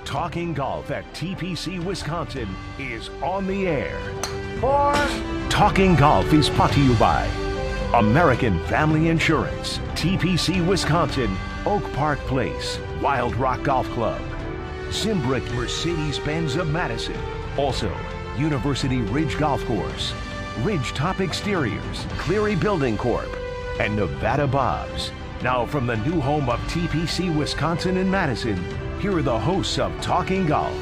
Talking Golf at TPC Wisconsin is on the air. Talking Golf is brought to you by American Family Insurance, TPC Wisconsin, Oak Park Place, Wild Rock Golf Club, Simbrick Mercedes-Benz of Madison, also University Ridge Golf Course, Ridge Top Exteriors, Cleary Building Corp., and Nevada Bobs. Now from the new home of TPC Wisconsin in Madison, here are the hosts of Talking Golf.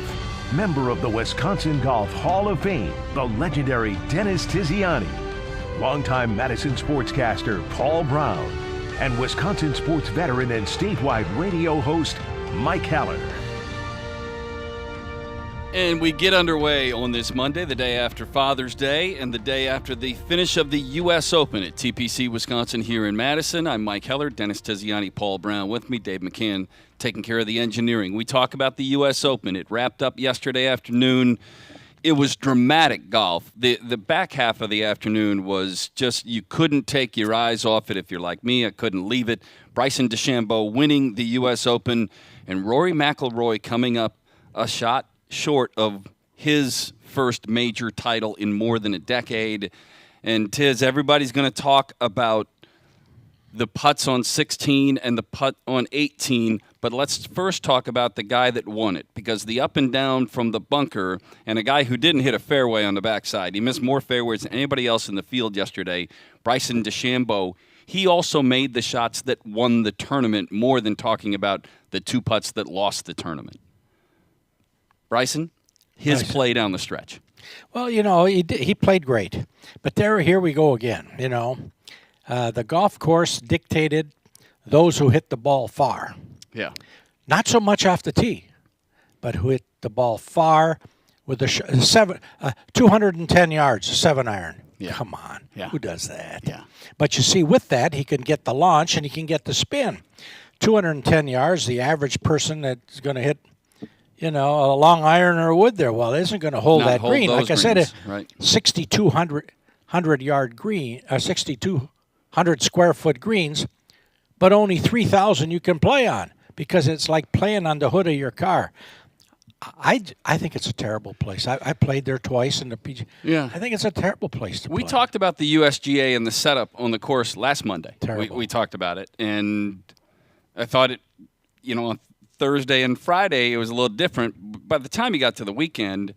Member of the Wisconsin.Golf Hall of Fame, the legendary Dennis Tiziani, longtime Madison sportscaster Paul Braun, and Wisconsin sports veteran and statewide radio host Mike Heller. And we get underway on this Monday, the day after Father's Day, and the day after the finish of the U.S. Open at TPC Wisconsin here in Madison. I'm Mike Heller, Dennis Tiziani, Paul Braun with me, Dave McCann taking care of the engineering. We talk about the U.S. Open. It wrapped up yesterday afternoon. It was dramatic golf. The back half of the afternoon was just, you couldn't take your eyes off it. If you're like me, I couldn't leave it. Bryson DeChambeau winning the U.S. Open, and Rory McIlroy coming up a shot short of his first major title in more than a decade. And Tiz, everybody's going to talk about the putts on 16 and the putt on 18, but let's first talk about the guy that won it, because the up and down from the bunker, and a guy who didn't hit a fairway on the backside, he missed more fairways than anybody else in the field yesterday, Bryson DeChambeau. He also made the shots that won the tournament, more than talking about the two putts that lost the tournament. Bryson, his play down the stretch. Well, he played great. But here we go again, The golf course dictated those who hit the ball far. Yeah. Not so much off the tee, but who hit the ball far with a 210 yards, 7-iron. Yeah. Come on. Yeah. Who does that? Yeah. But you see, with that, he can get the launch and he can get the spin. 210 yards, the average person that's going to hit a long iron or a wood there, well, isn't going to hold that green. Like I said, a 6,200 yard green, 6,200 square foot greens, but only 3,000 you can play on, because it's like playing on the hood of your car. I think it's a terrible place. I played there twice in the PG. Yeah. I think it's a terrible place to play. We talked about the USGA and the setup on the course last Monday. Terrible. We talked about it, and I thought it, on Thursday and Friday, it was a little different. By the time you got to the weekend,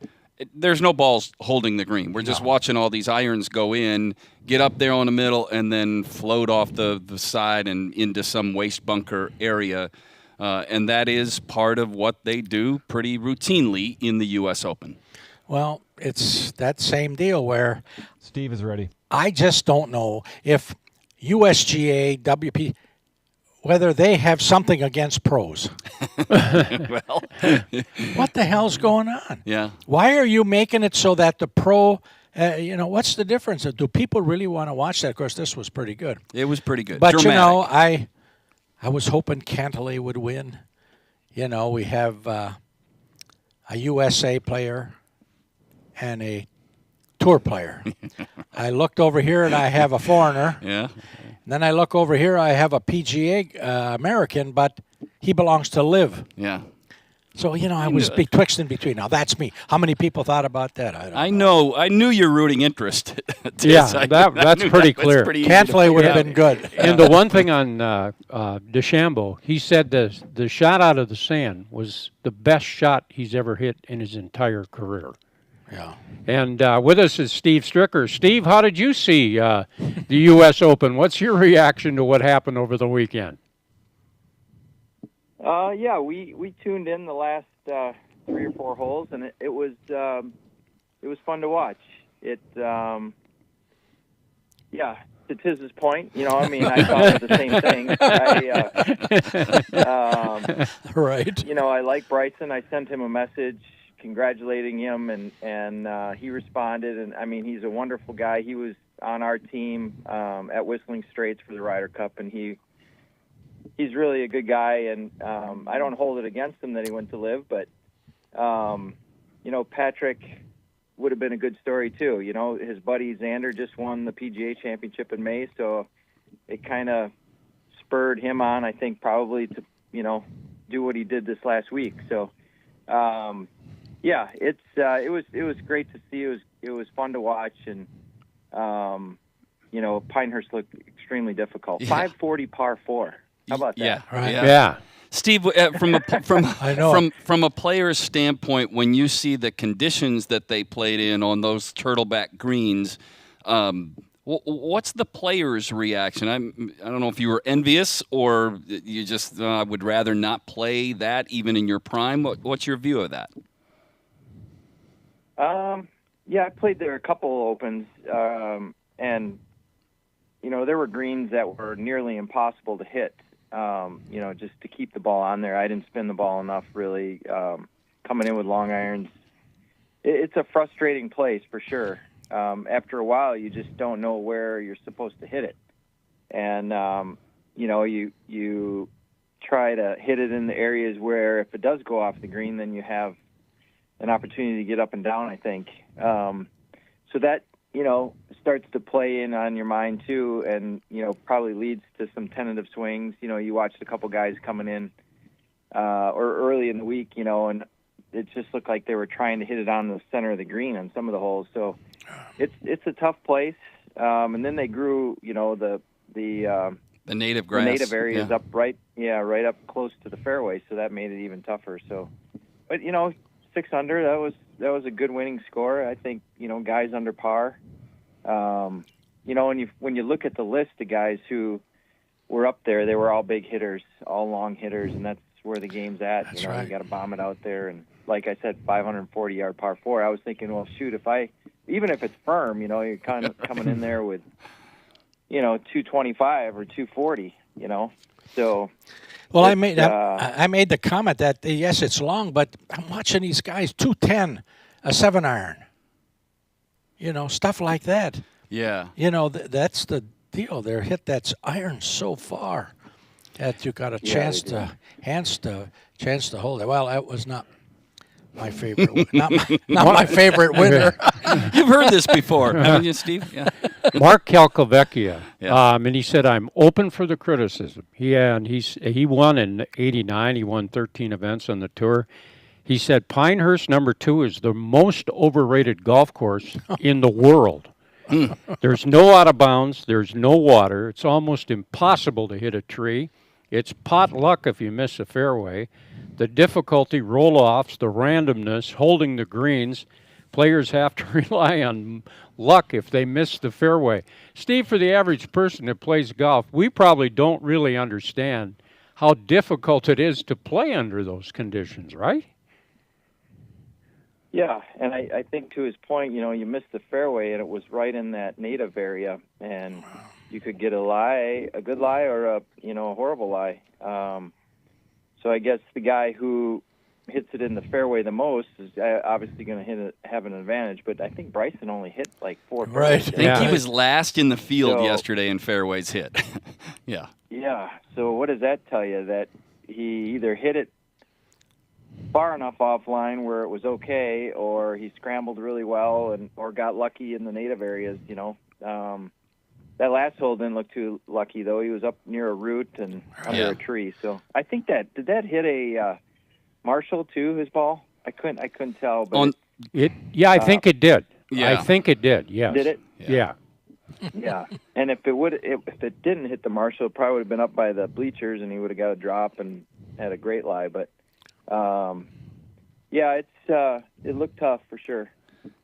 there's no balls holding the green. We're just watching all these irons go in, get up there on the middle, and then float off the side and into some waste bunker area. And that is part of what they do pretty routinely in the U.S. Open. Well, it's that same deal where Steve is ready. I just don't know if USGA, WP, whether they have something against pros. Well, what the hell's going on? Yeah. Why are you making it so that the pro, what's the difference? Do people really want to watch that? Of course, this was pretty good. It was pretty good. But, dramatic. I was hoping Cantlay would win. We have a USA player and a tour player. I looked over here and I have a foreigner. Yeah. Then I look over here, I have a PGA American, but he belongs to LIV. Yeah. So, I was betwixt and between. Now, that's me. How many people thought about that? I know. I knew your rooting interest. Yeah, that's pretty clear. Cantlay would have been good. And the one thing on DeChambeau, he said the shot out of the sand was the best shot he's ever hit in his entire career. Yeah. And with us is Steve Stricker. Steve, how did you see the U.S. Open? What's your reaction to what happened over the weekend? We tuned in the last 3 or 4 holes, and it was fun to watch. To Tiz's point, I thought the same thing. Right. I like Bryson. I sent him a message congratulating him, and he responded. And he's a wonderful guy. He was on our team at Whistling Straits for the Ryder Cup, and he's really a good guy. And I don't hold it against him that he went to LIV, but Patrick would have been a good story too. His buddy Xander just won the PGA Championship in May, so it kind of spurred him on, I think, probably to do what he did this last week. So Yeah, it was great to see. It was fun to watch, and Pinehurst looked extremely difficult. 540 par 4. How about that? Yeah, Right. Yeah. Steve, from I know. from a player's standpoint, when you see the conditions that they played in on those turtleback greens, what's the player's reaction? I don't know if you were envious or you just would rather not play that even in your prime. What's your view of that? Yeah, I played there a couple opens, and there were greens that were nearly impossible to hit. Just to keep the ball on there. I didn't spin the ball enough, really. Coming in with long irons, it's a frustrating place for sure. After a while, you just don't know where you're supposed to hit it, and you try to hit it in the areas where if it does go off the green, then you have an opportunity to get up and down, I think. So that, starts to play in on your mind too, and, probably leads to some tentative swings. You watched a couple guys coming in or early in the week, and it just looked like they were trying to hit it on the center of the green on some of the holes. So it's a tough place. And then they grew, the native grass. The native areas up right up close to the fairway, so that made it even tougher. So, but 6 under, that was a good winning score. I think guys under par. When you look at the list of guys who were up there, they were all big hitters, all long hitters, and that's where the game's at. That's right. You got to bomb it out there, and like I said, 540-yard par 4. I was thinking, well, shoot, even if it's firm, you're kind of coming in there with 225 or 240, So. Well, I made the comment that yes, it's long, but I'm watching these guys 210, a 7-iron. Stuff like that. Yeah. That's the deal. They're hit that iron so far that you got a chance to hold it. Well, that was not my favorite. not my favorite winner. You've heard this before, haven't you, Steve? Yeah. Mark Calcavecchia, Yeah. and he said, "I'm open for the criticism." He won in '89. He won 13 events on the tour. He said Pinehurst #2 is the most overrated golf course in the world. There's no out of bounds. There's no water. It's almost impossible to hit a tree. It's pot luck if you miss a fairway. The difficulty, roll-offs, the randomness, holding the greens. Players have to rely on luck if they miss the fairway. Steve, for the average person that plays golf, we probably don't really understand how difficult it is to play under those conditions, right? Yeah, and I think to his point, you missed the fairway, and it was right in that native area, and you could get a good lie or a horrible lie. So I guess the guy who hits it in the fairway the most is obviously going to have an advantage. But I think Bryson only hit like 4 fairways. Right. I think he was last in the field yesterday in fairways hit. Yeah. Yeah. So what does that tell you? That he either hit it far enough offline where it was okay, or he scrambled really well or got lucky in the native areas. That last hole didn't look too lucky though. He was up near a root and under a tree. So I think did that hit a Marshall too? His ball? I couldn't tell. But I think it did. Yeah. I think it did. Yes. Did it? Yeah. Yeah. And if it didn't hit the Marshall, it probably would have been up by the bleachers, and he would have got a drop and had a great lie. But it looked tough for sure.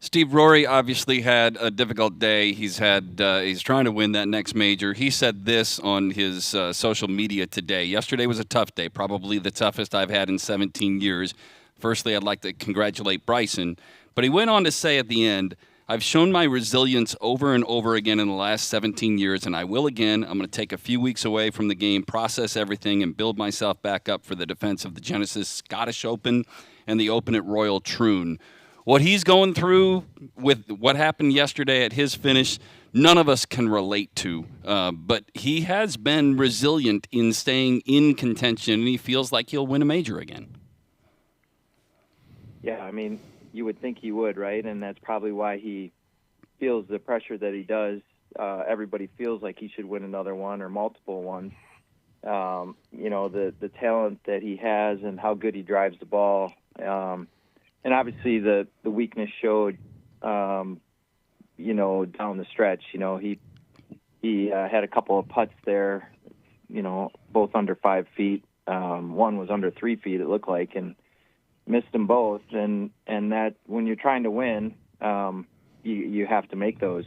Steve, Rory obviously had a difficult day. He's trying to win that next major. He said this on his social media today. Yesterday was a tough day, probably the toughest I've had in 17 years. Firstly, I'd like to congratulate Bryson. But he went on to say at the end, I've shown my resilience over and over again in the last 17 years, and I will again. I'm going to take a few weeks away from the game, process everything, and build myself back up for the defense of the Genesis Scottish Open and the Open at Royal Troon. What he's going through with what happened yesterday at his finish, none of us can relate to. But he has been resilient in staying in contention, and he feels like he'll win a major again. Yeah, I mean, you would think he would, right? And that's probably why he feels the pressure that he does. Everybody feels like he should win another one or multiple ones. The talent that he has and how good he drives the ball. And obviously the weakness showed, down the stretch. He had a couple of putts there, both under 5 feet. One was under 3 feet, it looked like, and missed them both. And that when you're trying to win, you have to make those.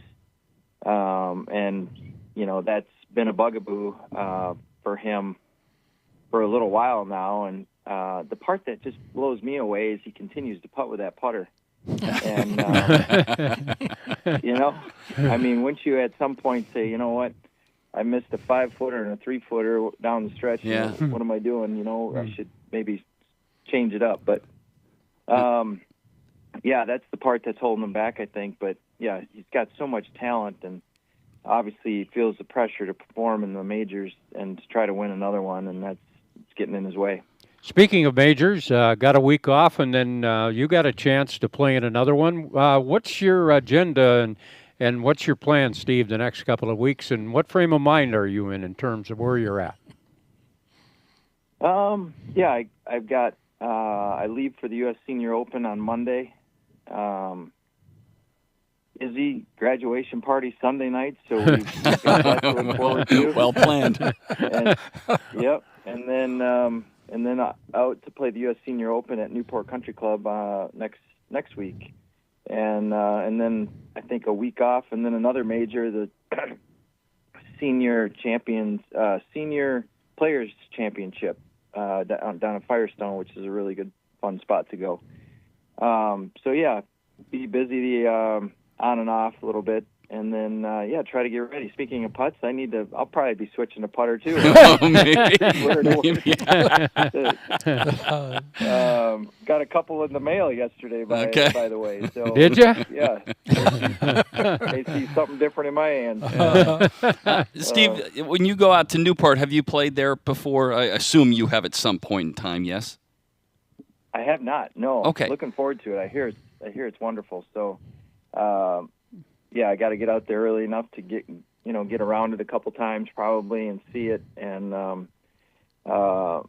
That's been a bugaboo for him for a little while now. And the part that just blows me away is he continues to putt with that putter. And, wouldn't you at some point say, you know what, I missed a 5-footer and a 3-footer down the stretch. Yeah. What am I doing? I should maybe change it up. But, that's the part that's holding him back, I think. But, yeah, he's got so much talent, and obviously he feels the pressure to perform in the majors and to try to win another one, and it's getting in his way. Speaking of majors, got a week off, and then you got a chance to play in another one. What's your agenda and what's your plan, Steve, the next couple of weeks, and what frame of mind are you in terms of where you're at? I've got I leave for the U.S. Senior Open on Monday. Busy graduation party Sunday night, so we've got that to look forward to. Well planned. And then out to play the U.S. Senior Open at Newport Country Club next week, and then I think a week off, and then another major, the Senior Players Championship down at Firestone, which is a really good, fun spot to go. Be busy on and off a little bit. And then, try to get ready. Speaking of putts, I'll probably be switching to putter too. Got a couple in the mail yesterday, by the way. So, did you? Yeah. They see something different in my hands. Steve, when you go out to Newport, have you played there before? I assume you have at some point in time, yes? I have not, no. Okay. Looking forward to it. I hear it's wonderful. So, I got to get out there early enough to get around it a couple times probably and see it. And but I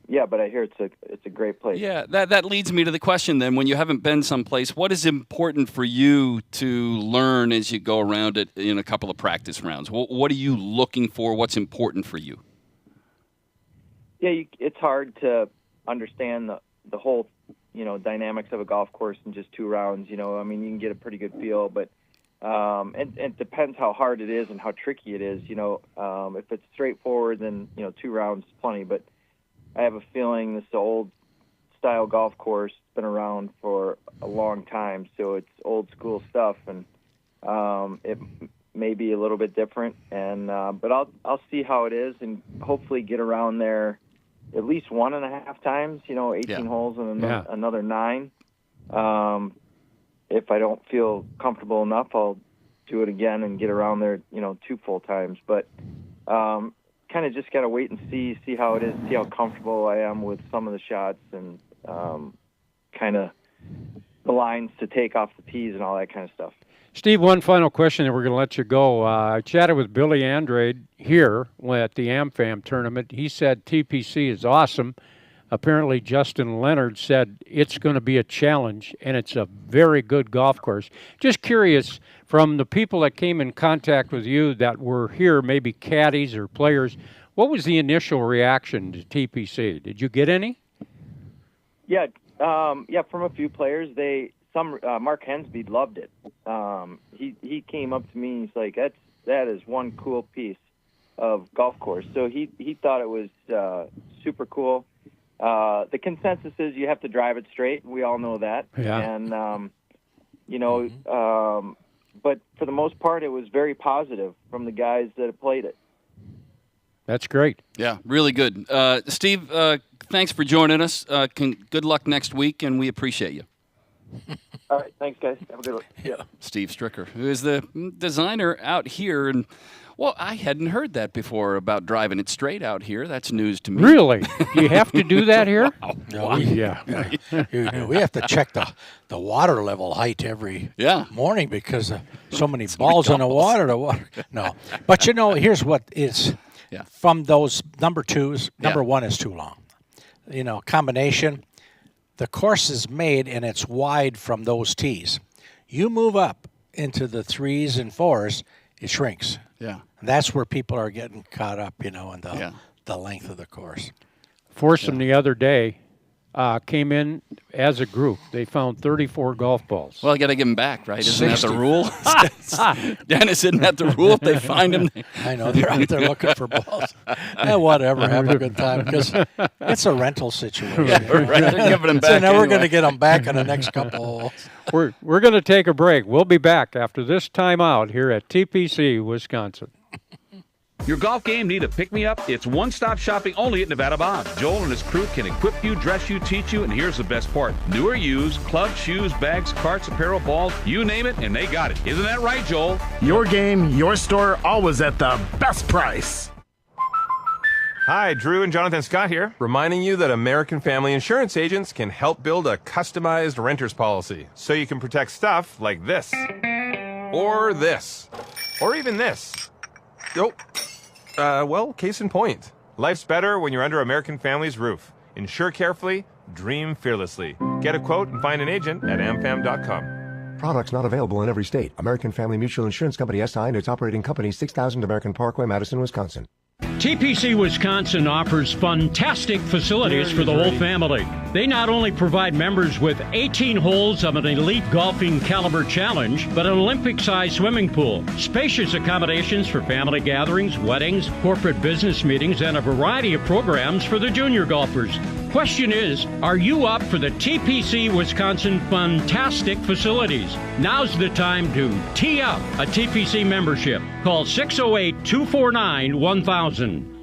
hear it's a great place. Yeah, that leads me to the question then. When you haven't been someplace, what is important for you to learn as you go around it in a couple of practice rounds? What are you looking for? What's important for you? Yeah, it's hard to understand the whole dynamics of a golf course in just 2 rounds. You can get a pretty good feel, but and it depends how hard it is and how tricky it is. If it's straightforward, then 2 rounds is plenty. But I have a feeling this old style golf course been around for a long time, so it's old school stuff, and it may be a little bit different. And but I'll see how it is, and hopefully get around there at least 1.5 times. 18 holes and another 9. If I don't feel comfortable enough, I'll do it again and get around there, 2 full times. But kind of just got to wait and see how it is, see how comfortable I am with some of the shots, and kind of the lines to take off the tees and all that kind of stuff. Steve, one final question, and we're going to let you go. I chatted with Billy Andrade here at the AmFam tournament. He said TPC is awesome. Apparently, Justin Leonard said it's going to be a challenge, and it's a very good golf course. Just curious, from the people that came in contact with you that were here, maybe caddies or players, what was the initial reaction to TPC? Did you get any? Yeah, from a few players. Mark Hensby loved it. He came up to me and he's like, that is one cool piece of golf course. So he thought it was super cool. The consensus is you have to drive it straight. We all know that. Yeah. And, but for the most part, it was very positive from the guys that have played it. That's great. Yeah, really good. Steve, thanks for joining us. Good luck next week, and we appreciate you. All right. Thanks, guys. Have a good one. Yeah. Steve Stricker, who is the designer out here. And, well, I hadn't heard that before about driving it straight out here. That's news to me. Really? Do you have to do that here? Wow. No, we have to check the water level height every morning because so many balls in the water. No. But, here's what is from those number 2s, number 1 is too long. Combination. the course is made and it's wide from those tees. You move up into the 3s and 4s, it shrinks. Yeah. And that's where people are getting caught up, in the length of the course. Foursome the other day came in as a group. They found 34 golf balls. Well, I got to give them back, right? Isn't that the rule? Dennis, isn't that the rule? If they find them, I know they're out there looking for balls. Whatever, have a good time because it's a rental situation. right? They're giving them back. So now we're anyway. going to get them back in the next couple. We're going to take a break. We'll be back after this timeout here at TPC, Wisconsin. Your golf game need a pick-me-up? It's one-stop shopping only at Nevada Bob. Joel and his crew can equip you, dress you, teach you, and here's the best part. New or used, clubs, shoes, bags, carts, apparel, balls, you name it, and they got it. Isn't that right, Joel? Your game, your store, always at the best price. Hi, Drew and Jonathan Scott here, reminding you that American Family Insurance agents can help build a customized renter's policy so you can protect stuff like this, or this, or even this. Well, case in point. Life's better when you're under American Family's roof. Insure carefully, dream fearlessly. Get a quote and find an agent at amfam.com. Products not available in every state. American Family Mutual Insurance Company SI and its operating company 6000 American Parkway, Madison, Wisconsin. TPC Wisconsin offers fantastic facilities for the whole family. They not only provide members with 18 holes of an elite golfing caliber challenge, but an Olympic-sized swimming pool, spacious accommodations for family gatherings, weddings, corporate business meetings, and a variety of programs for the junior golfers. Question is, are you up for the TPC Wisconsin fantastic facilities? Now's the time to tee up a TPC membership. Call 608-249-1000.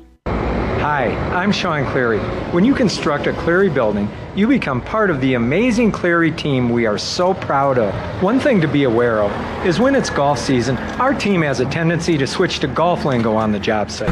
Hi, I'm Sean Cleary. When you construct a Cleary building, you become part of the amazing Cleary team we are so proud of. One thing to be aware of is when it's golf season, our team has a tendency to switch to golf lingo on the job site.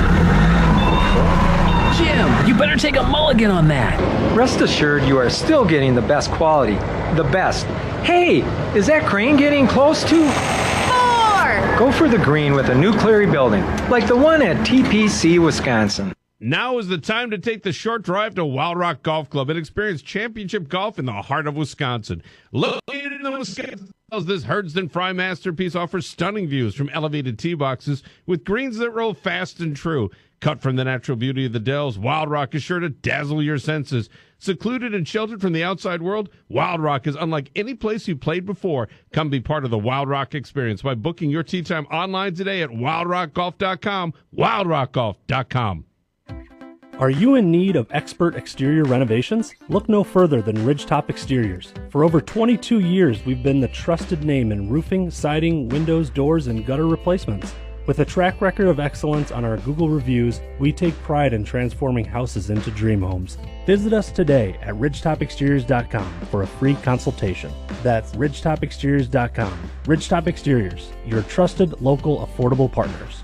Jim, you better take a mulligan on that. Rest assured you are still getting the best quality. The best. Hey, is that crane getting close to? 4! Go for the green with a new Cleary building, like the one at TPC, Wisconsin. Now is the time to take the short drive to Wild Rock Golf Club and experience championship golf in the heart of Wisconsin. Located in the Wisconsin Dells, this Herdston Fry masterpiece offers stunning views from elevated tee boxes with greens that roll fast and true. Cut from the natural beauty of the Dells, Wild Rock is sure to dazzle your senses. Secluded and sheltered from the outside world, Wild Rock is unlike any place you played before. Come be part of the Wild Rock experience by booking your tee time online today at wildrockgolf.com, wildrockgolf.com. Are you in need of expert exterior renovations? Look no further than Ridgetop Exteriors. For over 22 years, we've been the trusted name in roofing, siding, windows, doors, and gutter replacements. With a track record of excellence on our Google reviews, we take pride in transforming houses into dream homes. Visit us today at ridgetopexteriors.com for a free consultation. That's ridgetopexteriors.com. Ridgetop Exteriors, your trusted local affordable partners.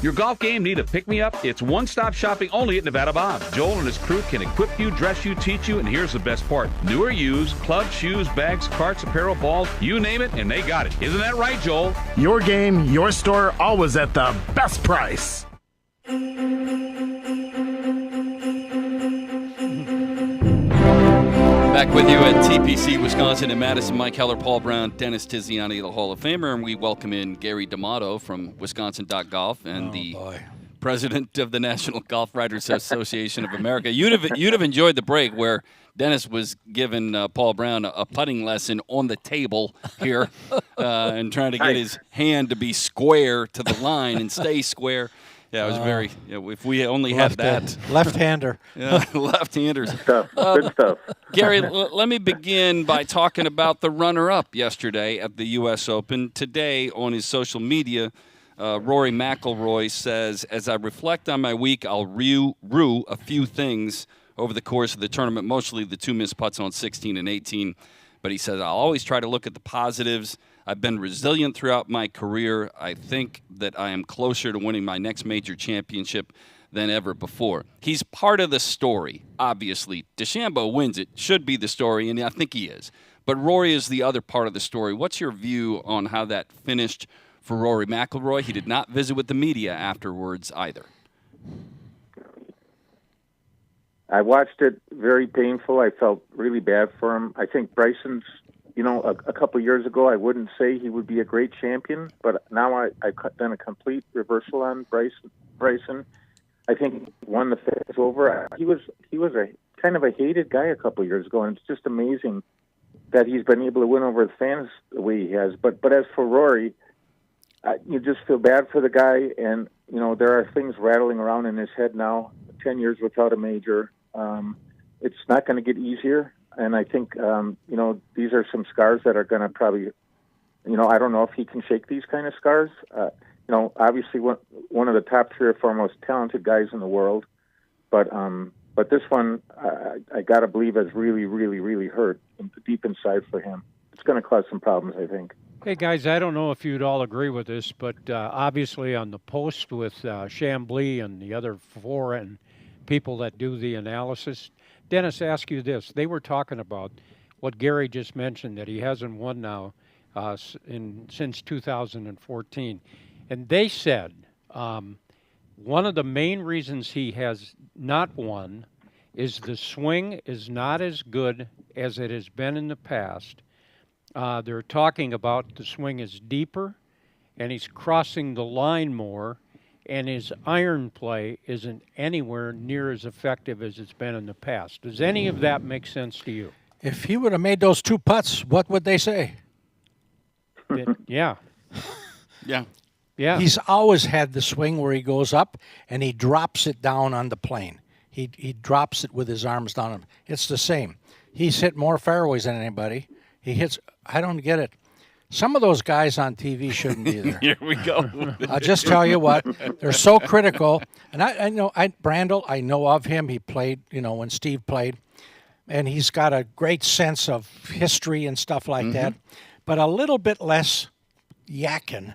Your golf game need a pick-me-up? It's one-stop shopping only at Nevada Bob. Joel and his crew can equip you, dress you, teach you, and here's the best part. New or used, clubs, shoes, bags, carts, apparel, balls, you name it, and they got it. Isn't that right, Joel? Your game, your store, always at the best price. Back with you at TPC Wisconsin in Madison. Mike Heller, Paul Brown, Dennis Tiziani, the Hall of Famer, and we welcome in Gary D'Amato from Wisconsin.Golf and president of the National Golf Writers Association of America. You'd have enjoyed the break where Dennis was giving Paul Brown a putting lesson on the table here and trying to get his hand to be square to the line and stay square. Yeah, it was very. If we only had that, left-hander. Yeah, left-handers. Good stuff. Gary, let me begin by talking about the runner-up yesterday at the U.S. Open. Today, on his social media, Rory McIlroy says, "As I reflect on my week, I'll rue a few things over the course of the tournament, mostly the 2 missed putts on 16 and 18. But he says, I'll always try to look at the positives. I've been resilient throughout my career. I think that I am closer to winning my next major championship than ever before." He's part of the story, obviously. DeChambeau wins it, should be the story, and I think he is. But Rory is the other part of the story. What's your view on how that finished for Rory McIlroy? He did not visit with the media afterwards either. I watched it, very painful. I felt really bad for him. I think Bryson's, a couple of years ago, I wouldn't say he would be a great champion, but now I've done a complete reversal on Bryson. I think he won the phase over. He was a kind of a hated guy a couple of years ago, and it's just amazing that he's been able to win over the fans the way he has. But as for Rory, you just feel bad for the guy, and there are things rattling around in his head now. 10 years without a major, it's not going to get easier. And I think these are some scars that are going to probably, I don't know if he can shake these kind of scars. Obviously one of the top 3 or 4 most talented guys in the world, but this one I got to believe has really, really, really hurt deep inside for him. It's going to cause some problems, I think. Hey, guys, I don't know if you'd all agree with this, but obviously on the post with Chambly and the other 4 and people that do the analysis, Dennis, ask you this. They were talking about what Gary just mentioned, that he hasn't won now since 2014. And they said one of the main reasons he has not won is the swing is not as good as it has been in the past. They're talking about the swing is deeper, and he's crossing the line more, and his iron play isn't anywhere near as effective as it's been in the past. Does any of that make sense to you? If he would have made those 2 putts, what would they say? Yeah. He's always had the swing where he goes up and he drops it down on the plane. He drops it with his arms down. It's the same. He's hit more fairways than anybody. He hits. I don't get it. Some of those guys on TV shouldn't be there. Here we go. I'll just tell you what, they're so critical. And I know Brandel, I know of him. He played, when Steve played. And he's got a great sense of history and stuff like that. But a little bit less yakking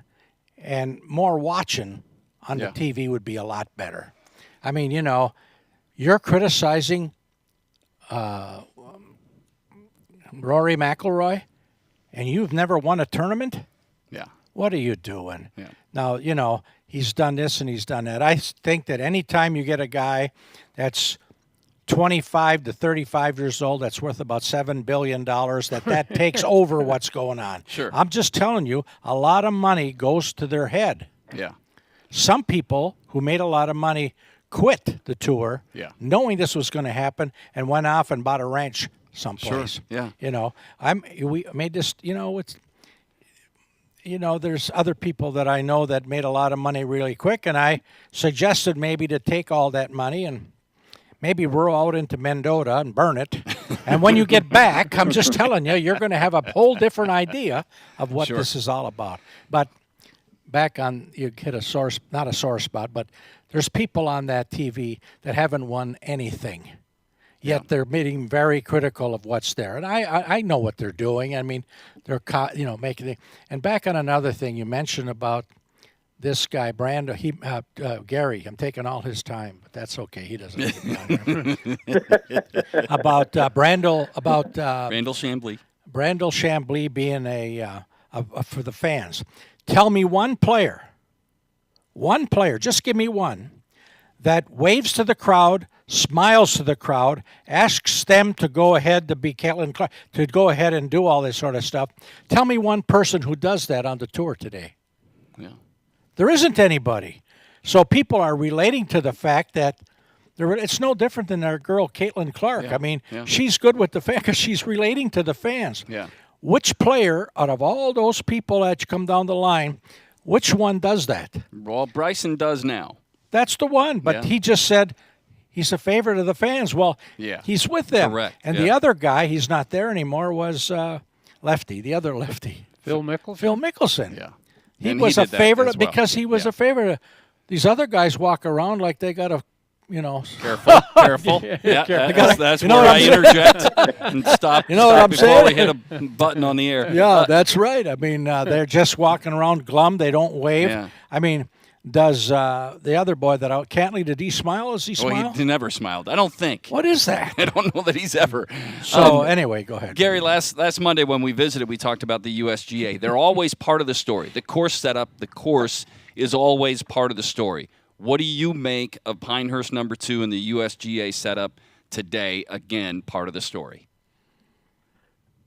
and more watching on the TV would be a lot better. I mean, you're criticizing Rory McIlroy, and you've never won a tournament? Yeah. What are you doing? Yeah. Now, he's done this and he's done that. I think that any time you get a guy that's 25 to 35 years old that's worth about $7 billion, that takes over what's going on. Sure. I'm just telling you, a lot of money goes to their head. Yeah. Some people who made a lot of money quit the tour knowing this was going to happen and went off and bought a ranch someplace. Sure. Yeah. We made this, there's other people that I know that made a lot of money really quick, and I suggested maybe to take all that money and maybe row out into Mendota and burn it. And when you get back, I'm just telling you, you're going to have a whole different idea of what this is all about. But back on, you hit not a sore spot, but there's people on that TV that haven't won anything. Yet they're being very critical of what's there. And I know what they're doing. I mean, they're, making it. And back on another thing you mentioned about this guy, Brando, Gary, I'm taking all his time, but that's okay. He doesn't need to be on here. About Brandel Chambly. Brandel Chambly being for the fans. Tell me one player, just give me one, that waves to the crowd, smiles to the crowd, asks them to go ahead to be Caitlin Clark, to go ahead and do all this sort of stuff. Tell me one person who does that on the tour today. Yeah. There isn't anybody. So people are relating to the fact that it's no different than our girl Caitlin Clark. Yeah. I mean, she's good with the fans because she's relating to the fans. Yeah. Which player out of all those people that come down the line, which one does that? Well, Bryson does now. That's the one. But he just said he's a favorite of the fans. Well, he's with them. Correct. And the other guy, he's not there anymore, was Lefty, the other Lefty. Phil Mickelson? Phil Mickelson. Yeah. He was a favorite because he was a favorite. These other guys walk around like they got a, Careful. Yeah, that's where I interject and stop. You know what I'm before saying? we hit a button on the air. Yeah, that's right. I mean, they're just walking around glum. They don't wave. Yeah. I mean, does the other boy that out Cantley, did he smile? Does he smile? Well, he never smiled. I don't think. What is that? I don't know that he's ever. So anyway, go ahead. Gary, last Monday when we visited, we talked about the USGA. They're always part of the story. The course setup, the course is always part of the story. What do you make of Pinehurst number 2 in the USGA setup today, again, part of the story.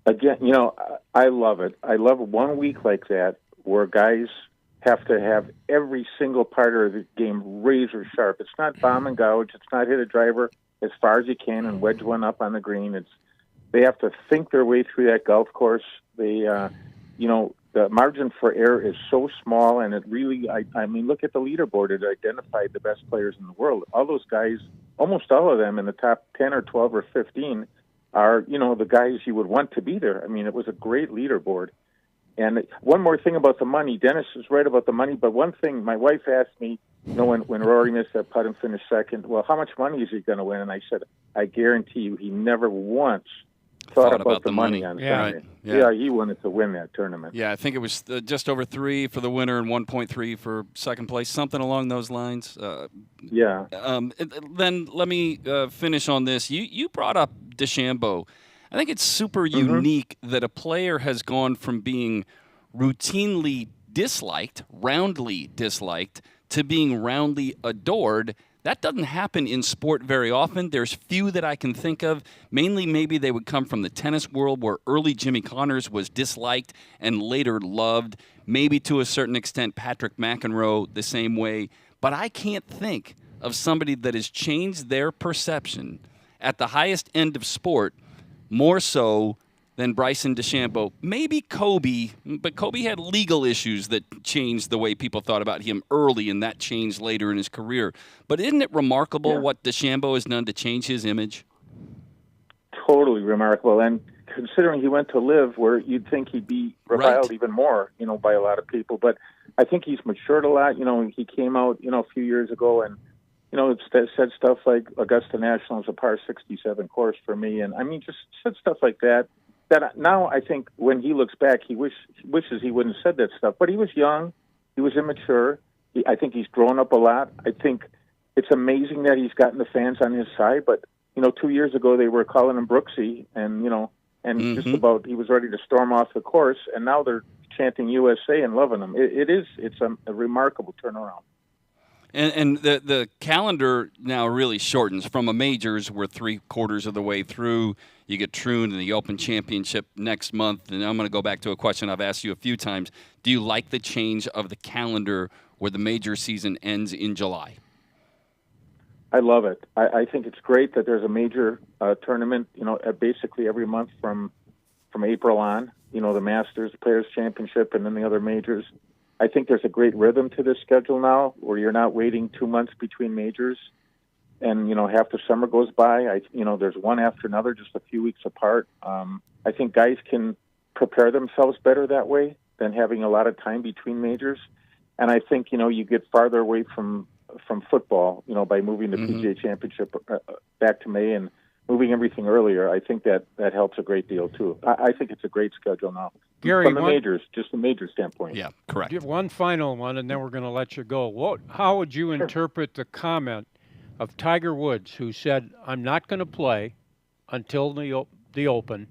Again, I love it. I love 1 week like that where guys have to have every single part of the game razor sharp. It's not bomb and gouge. It's not hit a driver as far as you can and wedge one up on the green. They have to think their way through that golf course. The margin for error is so small, and it really, I mean, look at the leaderboard. It identified the best players in the world. All those guys, almost all of them in the top 10 or 12 or 15 are, the guys you would want to be there. I mean, it was a great leaderboard. And one more thing about the money. Dennis is right about the money, but one thing, my wife asked me, when Rory missed that putt and finished second, well, how much money is he going to win? And I said, I guarantee you, he never once thought about the money on Sunday. Right. Yeah, he wanted to win that tournament. Yeah, I think it was just over 3 for the winner and 1.3 for second place, something along those lines. Yeah. Then let me finish on this. You brought up DeChambeau. I think it's super unique that a player has gone from being routinely disliked, roundly disliked, to being roundly adored. That doesn't happen in sport very often. There's few that I can think of. Mainly maybe they would come from the tennis world where early Jimmy Connors was disliked and later loved. Maybe to a certain extent Patrick McEnroe the same way. But I can't think of somebody that has changed their perception at the highest end of sport more so than Bryson DeChambeau. Maybe Kobe, but Kobe had legal issues that changed the way people thought about him early, and that changed later in his career. But isn't it remarkable what DeChambeau has done to change his image? Totally remarkable. And considering he went to live where you'd think he'd be reviled even more, by a lot of people. But I think he's matured a lot. He came out, a few years ago and, it said stuff like Augusta National is a par 67 course for me. And I mean, just said stuff like that. That now I think when he looks back, he wishes he wouldn't have said that stuff. But he was young. He was immature. I think he's grown up a lot. I think it's amazing that he's gotten the fans on his side. But, 2 years ago they were calling him Brooksy and, just about he was ready to storm off the course. And now they're chanting USA and loving him. It's a remarkable turnaround. And the calendar now really shortens from a majors. We're 3/4 of the way through. You get Troon and the Open Championship next month. And I'm going to go back to a question I've asked you a few times. Do you like the change of the calendar where the major season ends in July? I love it. I think it's great that there's a major tournament, basically every month from April on. The Masters, the Players Championship, and then the other majors. I think there's a great rhythm to this schedule now where you're not waiting 2 months between majors and, half the summer goes by. There's one after another, just a few weeks apart. I think guys can prepare themselves better that way than having a lot of time between majors. And I think, you get farther away from football, by moving the PGA Championship back to May and moving everything earlier. I think that helps a great deal, too. I think it's a great schedule now. Gary, from the majors, just the major standpoint. Yeah, correct. Give one final one, and then we're going to let you go. How would you interpret the comment of Tiger Woods, who said, I'm not going to play until the Open,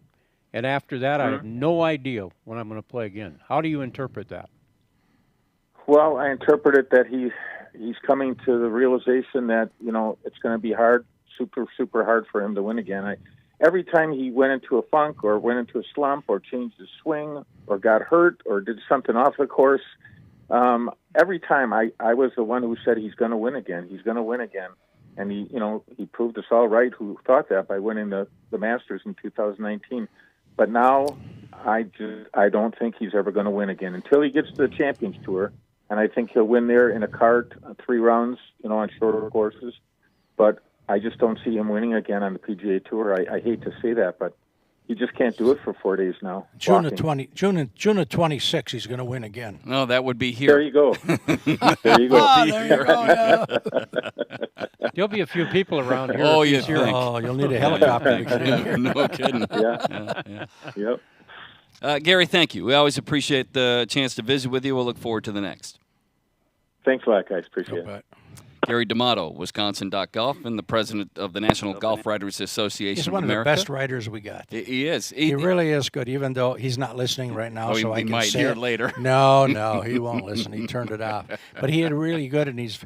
and after that I have no idea when I'm going to play again? How do you interpret that? Well, I interpret it that he's coming to the realization that, it's going to be hard, super, super hard for him to win again. Every time he went into a funk or went into a slump or changed his swing or got hurt or did something off the course, every time I was the one who said he's going to win again. He's going to win again. And he proved us all right who thought that by winning the Masters in 2019. But now I don't think he's ever going to win again until he gets to the Champions Tour. And I think he'll win there in a cart, 3 rounds, on shorter courses. But I just don't see him winning again on the PGA Tour. I hate to say that, but he just can't do it for 4 days now. June of 26, he's going to win again. No, that would be here. There you go. There you go. There you go. Yeah. There'll be a few people around here. Oh, you think? Oh, you'll need a helicopter to get in here. No kidding. Yeah. Yep. Gary, thank you. We always appreciate the chance to visit with you. We'll look forward to the next. Thanks a lot, guys. Appreciate it. Gary D'Amato, Wisconsin.Golf, and the president of the National Golf Writers Association He's one of America. of the best writers we got. He is. He really is good, even though he's not listening right now. So he I can might say hear it later. No, he won't listen. He turned it off. But he is really good, and he's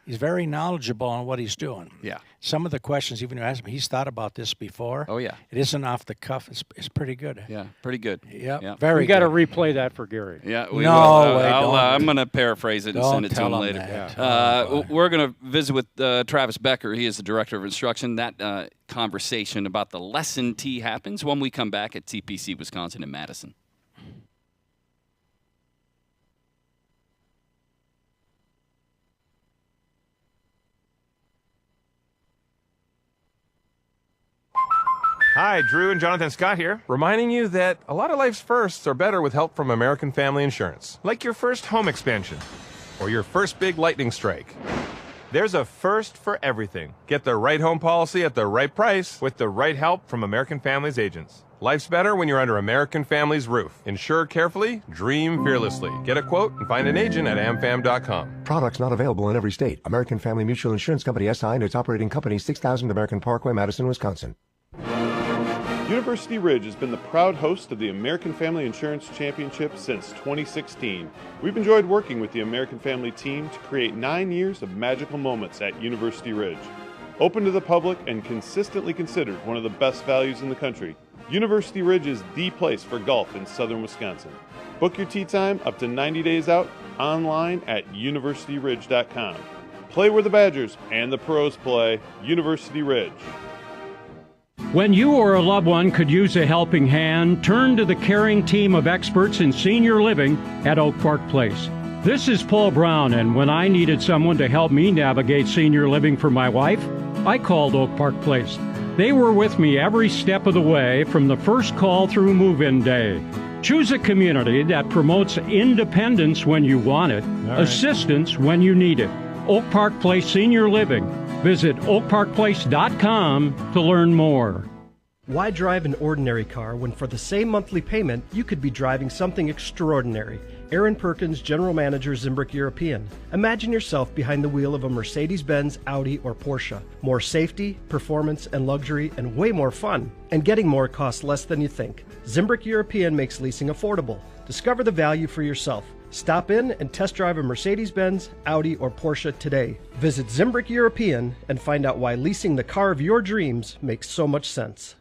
He's very knowledgeable on what he's doing. Yeah. Some of the questions, even you ask him, he's thought about this before. Oh, yeah. It isn't off the cuff. It's pretty good. Yeah, pretty good. Yeah, very We got to good. replay that for Gary. Yeah, we No will. way, don't. I'm going to paraphrase it and Don't send it to tell him him later. that. Oh, We're going to visit with Travis Becker. He is the director of instruction. That conversation about the lesson tee happens when we come back at TPC Wisconsin in Madison. Hi, Drew and Jonathan Scott here, reminding you that a lot of life's firsts are better with help from American Family Insurance. Like your first home expansion or your first big lightning strike. There's a first for everything. Get the right home policy at the right price with the right help from American Family's agents. Life's better when you're under American Family's roof. Insure carefully, dream fearlessly. Get a quote and find an agent at amfam.com. Products not available in every state. American Family Mutual Insurance Company SI and its operating company 6000 American Parkway, Madison, Wisconsin. University Ridge has been the proud host of the American Family Insurance Championship since 2016. We've enjoyed working with the American Family team to create 9 years of magical moments at University Ridge. Open to the public and consistently considered one of the best values in the country, University Ridge is the place for golf in southern Wisconsin. Book your tee time up to 90 days out online at universityridge.com. Play where the Badgers and the pros play, University Ridge. When you or a loved one could use a helping hand, turn to the caring team of experts in senior living at Oak Park Place. This is Paul Braun, and when I needed someone to help me navigate senior living for my wife, I called Oak Park Place. They were with me every step of the way from the first call through move-in day. Choose a community that promotes independence when you want it, assistance when you need it. Oak Park Place Senior Living. Visit oakparkplace.com to learn more. Why drive an ordinary car when for the same monthly payment you could be driving something extraordinary? Aaron Perkins, General Manager, Zimbrick European. Imagine yourself behind the wheel of a Mercedes-Benz, Audi, or Porsche. More safety, performance, and luxury, and way more fun. And getting more costs less than you think. Zimbrick European makes leasing affordable. Discover the value for yourself. Stop in and test drive a Mercedes-Benz, Audi, or Porsche today. Visit Zimbrick European and find out why leasing the car of your dreams makes so much sense.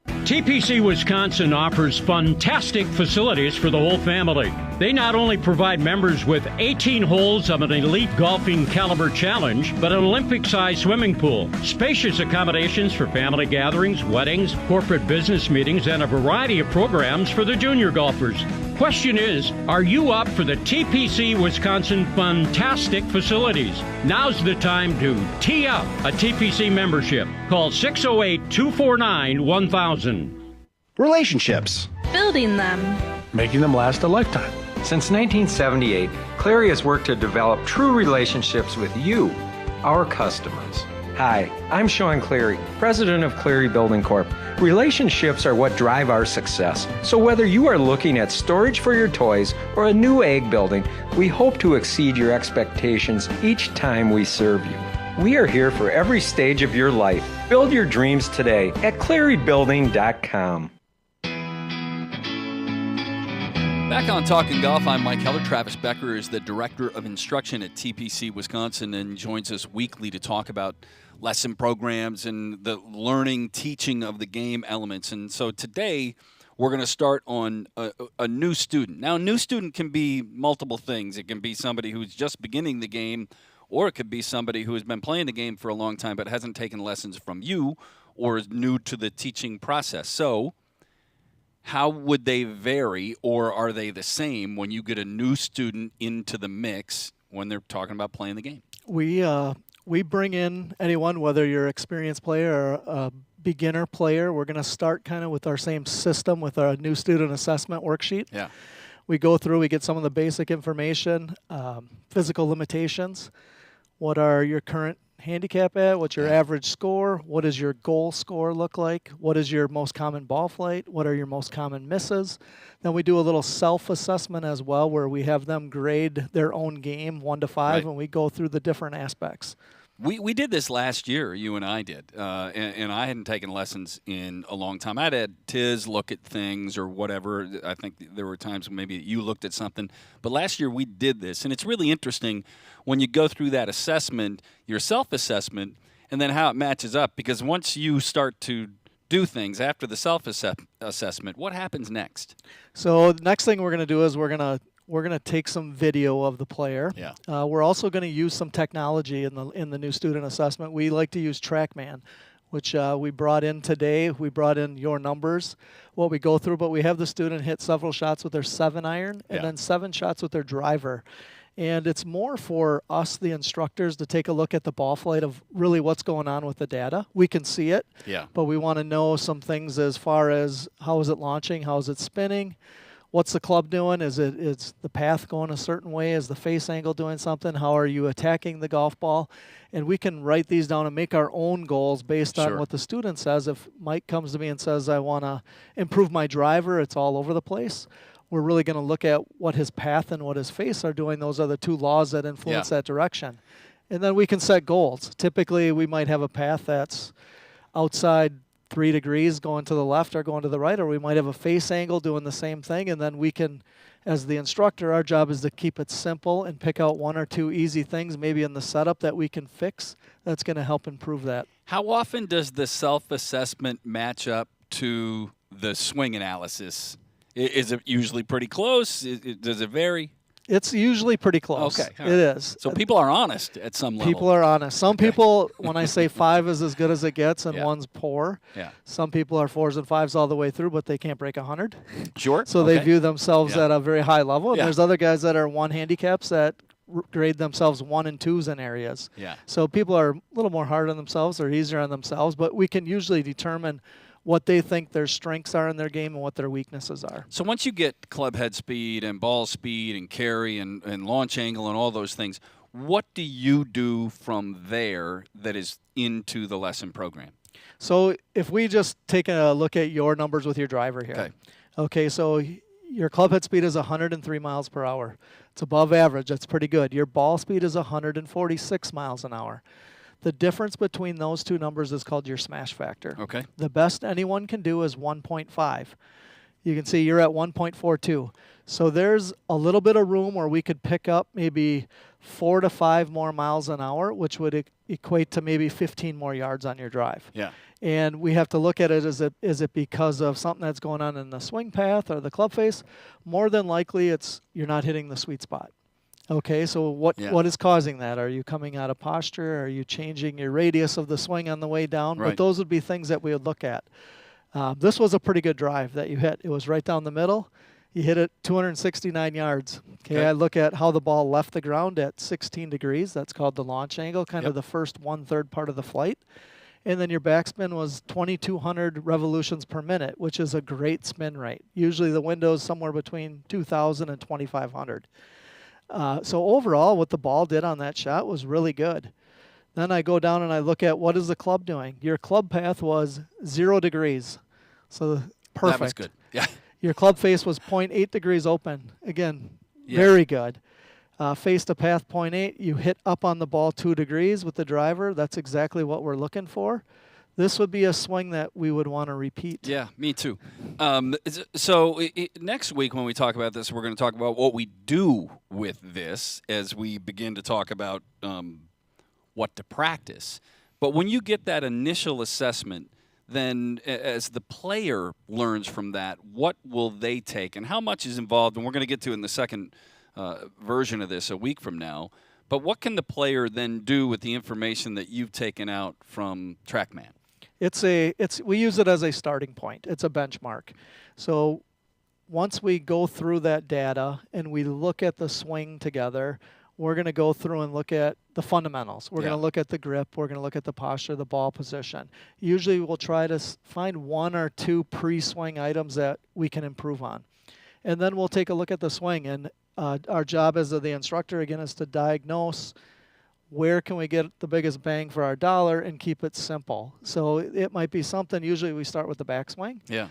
TPC Wisconsin offers fantastic facilities for the whole family. They not only provide members with 18 holes of an elite golfing caliber challenge, but an Olympic-sized swimming pool, spacious accommodations for family gatherings, weddings, corporate business meetings, and a variety of programs for the junior golfers. Question is, are you up for the TPC Wisconsin fantastic facilities? Now's the time to tee up a TPC membership. Call 608-249-1000. Relationships. Building them. Making them last a lifetime. Since 1978, Clary has worked to develop true relationships with you, our customers. Hi, I'm Sean Cleary, president of Cleary Building Corp. Relationships are what drive our success. So whether you are looking at storage for your toys or a new egg building, we hope to exceed your expectations each time we serve you. We are here for every stage of your life. Build your dreams today at clearybuilding.com. Back on Talking Golf, I'm Mike Heller. Travis Becker is the Director of Instruction at TPC Wisconsin and joins us weekly to talk about lesson programs and the learning, teaching of the game elements. And so today we're going to start on a new student. Now, a new student can be multiple things. It can be somebody who's just beginning the game, or it could be somebody who has been playing the game for a long time but hasn't taken lessons from you or is new to the teaching process. So how would they vary, or are they the same when you get a new student into the mix when they're talking about playing the game? We bring in anyone, whether you're an experienced player or a beginner player. We're going to start kind of with our same system with our new student assessment worksheet. Yeah. We go through, we get some of the basic information, physical limitations. What are your current handicap at? What's your average score? What does your goal score look like? What is your most common ball flight? What are your most common misses? Then we do a little self-assessment as well, where we have them grade their own game 1 to 5, and we go through the different aspects. We did this last year, you and I did, and I hadn't taken lessons in a long time. I'd had Tiz look at things or whatever. I think there were times maybe you looked at something. But last year we did this, and it's really interesting when you go through that assessment, your self-assessment, and then how it matches up. Because once you start to do things after the self-assessment, what happens next? So the next thing we're going to do is we're going to take some video of the player. Yeah. We're also going to use some technology in the new student assessment. We like to use TrackMan, which we brought in today. We brought in your numbers, what we go through, but we have the student hit several shots with their 7-iron and then 7 shots with their driver. And it's more for us, the instructors, to take a look at the ball flight of really what's going on with the data. We can see it, but we want to know some things as far as how is it launching, how is it spinning, what's the club doing? Is the path going a certain way? Is the face angle doing something? How are you attacking the golf ball? And we can write these down and make our own goals based on what the student says. If Mike comes to me and says, I want to improve my driver, it's all over the place. We're really going to look at what his path and what his face are doing. Those are the 2 laws that influence that direction. And then we can set goals. Typically, we might have a path that's outside 3 degrees going to the left or going to the right, or we might have a face angle doing the same thing, and then we can, as the instructor, our job is to keep it simple and pick out 1 or 2 easy things maybe in the setup that we can fix that's going to help improve that. How often does the self-assessment match up to the swing analysis? Is it usually pretty close? Does it vary? It's usually pretty close. Okay. It is. So people are honest at some level. People are honest. Some people, when I say 5 is as good as it gets and 1's poor, some people are 4s and 5s all the way through, but they can't break 100. Sure. So they view themselves at a very high level. And there's other guys that are 1 handicaps that grade themselves 1 and 2s in areas. Yeah. So people are a little more hard on themselves or easier on themselves, but we can usually determine what they think their strengths are in their game and what their weaknesses are. So once you get club head speed and ball speed and carry and launch angle and all those things, what do you do from there that is into the lesson program? So if we just take a look at your numbers with your driver here. Okay, so your club head speed is 103 miles per hour. It's above average. That's pretty good. Your ball speed is 146 miles an hour. The difference between those 2 numbers is called your smash factor. Okay. The best anyone can do is 1.5. You can see you're at 1.42. So there's a little bit of room where we could pick up maybe 4 to 5 more miles an hour, which would equate to maybe 15 more yards on your drive. Yeah. And we have to look at it, is it because of something that's going on in the swing path or the club face? More than likely, it's you're not hitting the sweet spot. Okay, so what is causing that? Are you coming out of posture? Are you changing your radius of the swing on the way down? Right. But those would be things that we would look at. This was a pretty good drive that you hit. It was right down the middle. You hit it 269 yards. Okay, I look at how the ball left the ground at 16 degrees. That's called the launch angle, kind of the first 1/3 part of the flight. And then your backspin was 2,200 revolutions per minute, which is a great spin rate. Usually the window is somewhere between 2,000 and 2,500. So overall, what the ball did on that shot was really good. Then I go down and I look at what is the club doing. Your club path was 0 degrees. So perfect. That was good. Yeah. Your club face was 0.8 degrees open. Again, very good. Face to path 0.8. You hit up on the ball 2 degrees with the driver. That's exactly what we're looking for. This would be a swing that we would want to repeat. Yeah, me too. So next week when we talk about this, we're going to talk about what we do with this as we begin to talk about what to practice. But when you get that initial assessment, then as the player learns from that, what will they take and how much is involved? And we're going to get to in the second version of this a week from now. But what can the player then do with the information that you've taken out from TrackMan? We use it as a starting point. It's a benchmark. So once we go through that data and we look at the swing together, we're going to go through and look at the fundamentals. We're going to look at the grip. We're going to look at the posture, the ball position. Usually we'll try to find 1 or 2 pre-swing items that we can improve on. And then we'll take a look at the swing. And our job as the instructor, again, is to diagnose where can we get the biggest bang for our dollar and keep it simple. So it might be something, usually we start with the backswing. Yeah.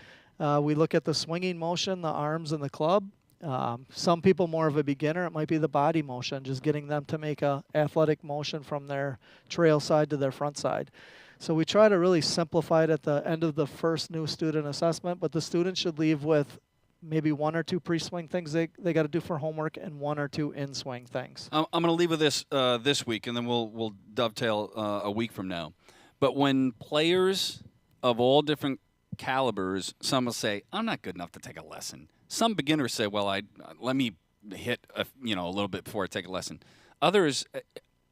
We look at the swinging motion, the arms and the club, Some people more of a beginner, it might be the body motion, just getting them to make a athletic motion from their trail side to their front side. So we try to really simplify it at the end of the first new student assessment, but the student should leave with maybe 1 or 2 pre-swing things they got to do for homework and 1 or 2 in-swing things. I'm going to leave with this this week, and then we'll dovetail a week from now. But when players of all different calibers, some will say, I'm not good enough to take a lesson. Some beginners say, well, let me hit a little bit before I take a lesson. Others,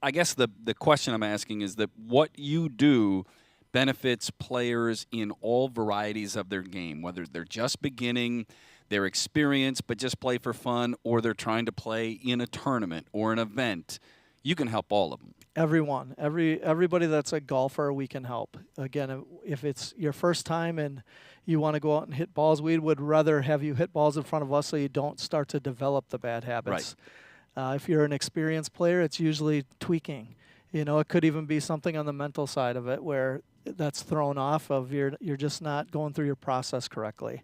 I guess the question I'm asking is that what you do benefits players in all varieties of their game, whether they're just beginning, they're experienced but just play for fun, or they're trying to play in a tournament or an event. You can help all of them. Everyone, everybody that's a golfer, we can help. Again, if it's your first time and you want to go out and hit balls, we would rather have you hit balls in front of us so you don't start to develop the bad habits. Right. If you're an experienced player, it's usually tweaking. It could even be something on the mental side of it where that's thrown off of you're just not going through your process correctly.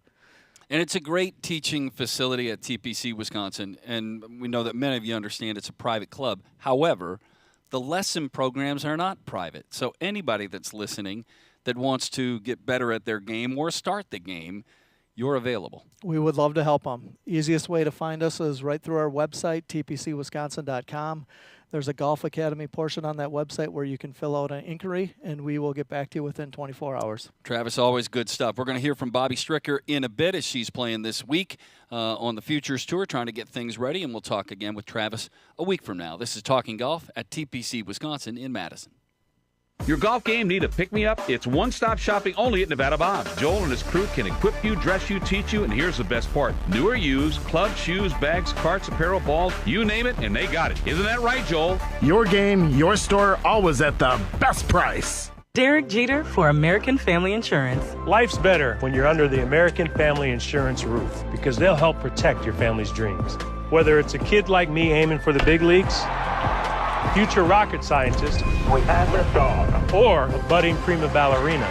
And it's a great teaching facility at TPC Wisconsin, and we know that many of you understand it's a private club. However, the lesson programs are not private. So anybody that's listening that wants to get better at their game or start the game, you're available. We would love to help them. Easiest way to find us is right through our website, tpcwisconsin.com. There's a Golf Academy portion on that website where you can fill out an inquiry, and we will get back to you within 24 hours. Travis, always good stuff. We're going to hear from Bobbi Stricker in a bit as she's playing this week on the Futures Tour, trying to get things ready, and we'll talk again with Travis a week from now. This is Talking Golf at TPC Wisconsin in Madison. Your golf game need a pick-me-up? It's one-stop shopping only at Nevada Bob's. Joel and his crew can equip you, dress you, teach you, and here's the best part. New or used, clubs, shoes, bags, carts, apparel, balls, you name it, and they got it. Isn't that right, Joel? Your game, your store, always at the best price. Derek Jeter for American Family Insurance. Life's better when you're under the American Family Insurance roof because they'll help protect your family's dreams. Whether it's a kid like me aiming for the big leagues, future rocket scientist, we have liftoff, or a budding prima ballerina,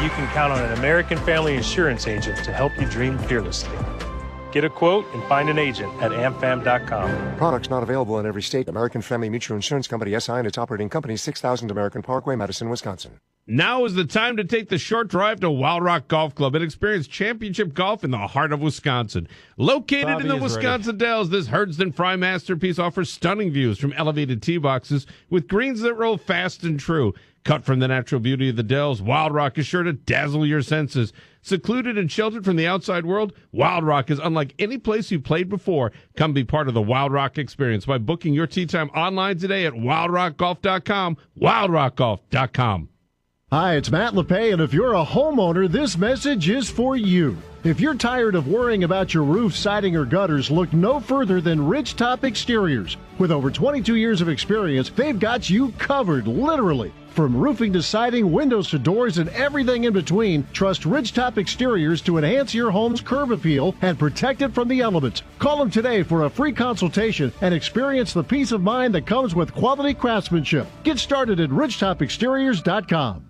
you can count on an American Family Insurance agent to help you dream fearlessly. Get a quote and find an agent at amfam.com. Products not available in every state. American Family Mutual Insurance Company, SI, and its operating company, 6000 American Parkway, Madison, Wisconsin. Now is the time to take the short drive to Wild Rock Golf Club and experience championship golf in the heart of Wisconsin. Located Bobbi in the is Wisconsin Dells, this Herdsden Fry masterpiece offers stunning views from elevated tee boxes with greens that roll fast and true. Cut from the natural beauty of the Dells, Wild Rock is sure to dazzle your senses. Secluded and sheltered from the outside world, Wild Rock is unlike any place you've played before. Come be part of the Wild Rock experience by booking your tee time online today at wildrockgolf.com, wildrockgolf.com. Hi, it's Matt LePay, and if you're a homeowner, this message is for you. If you're tired of worrying about your roof, siding, or gutters, look no further than Ridgetop Exteriors. With over 22 years of experience, they've got you covered, literally. From roofing to siding, windows to doors, and everything in between, trust Ridgetop Exteriors to enhance your home's curb appeal and protect it from the elements. Call them today for a free consultation and experience the peace of mind that comes with quality craftsmanship. Get started at ridgetopexteriors.com.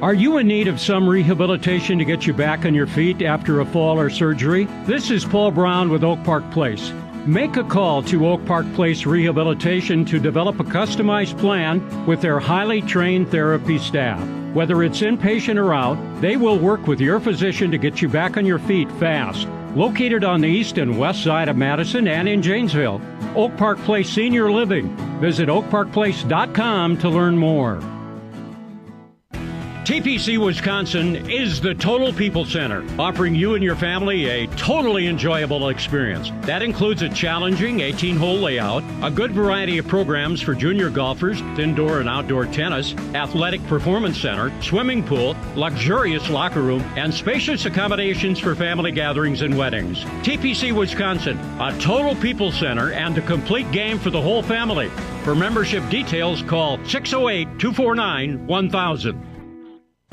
Are you in need of some rehabilitation to get you back on your feet after a fall or surgery? This is Paul Braun with Oak Park Place. Make a call to Oak Park Place Rehabilitation to develop a customized plan with their highly trained therapy staff. Whether it's inpatient or out, they will work with your physician to get you back on your feet fast. Located on the east and west side of Madison and in Janesville, Oak Park Place Senior Living. Visit oakparkplace.com to learn more. TPC Wisconsin is the Total People Center, offering you and your family a totally enjoyable experience. That includes a challenging 18-hole layout, a good variety of programs for junior golfers, indoor and outdoor tennis, athletic performance center, swimming pool, luxurious locker room, and spacious accommodations for family gatherings and weddings. TPC Wisconsin, a Total People Center and a complete game for the whole family. For membership details, call 608-249-1000.